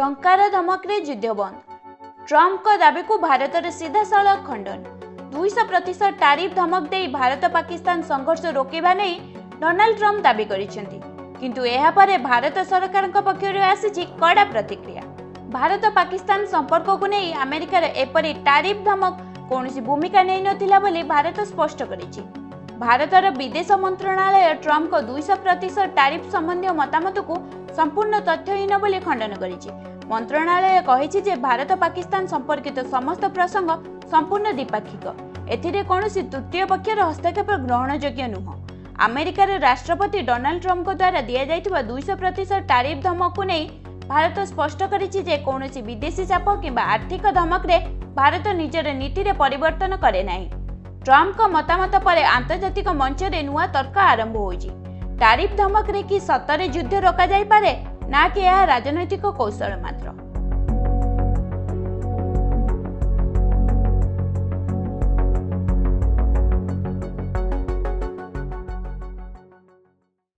टंकार धमकरे युद्ध बंद। ट्रम्प को दाबी को भारत सीधासलख खंडन। 200% टारिफ धमक दे भारत पाकिस्तान संघर्ष रोकवा नहीं डोनाल्ड ट्रम्प दाबी करिसेंती, किंतु एहा परे भारत सरकार पक्षर आसी कड़ा प्रतिक्रिया। भारत पाकिस्तान संपर्क को नहीं अमेरिकार एपरी टारिफ धमक कौन भूमिका नहीं नथिला बोली भारत स्पष्ट करिछि। भारतर विदेश मंत्रणालय ट्रम्प को 200% टारिफ संबंधी मतामत को संपूर्ण तथ्यहीन बोली खंडन करिछि। मंत्रणालय कहिछि जे भारत पाकिस्तान संपर्कित समस्त प्रसंग संपूर्ण द्विपाक्षिक, एथिरे कौनसी तृतीय पक्षर हस्तक्षेप ग्रहणयोग्य नुह। अमेरिकार राष्ट्रपति डोनाल्ड ट्रम्प द्वारा दिया जाइथिबा 200% टारिफ धमक को नहीं भारत स्पष्ट करिछि जे कौनसी विदेशी चाप किंबा आर्थिक धमक रे भारत निजर नीति रे परिवर्तन करे नाही। ट्रम्प को मतामत पर आंतर्जातिक मंच रे नुआ तर्क आरंभ होइछि। टारिफ धमक रे कि सतरे युद्ध रोका जाई पारे ना कि यह राजनैतिक कौशल मात्र।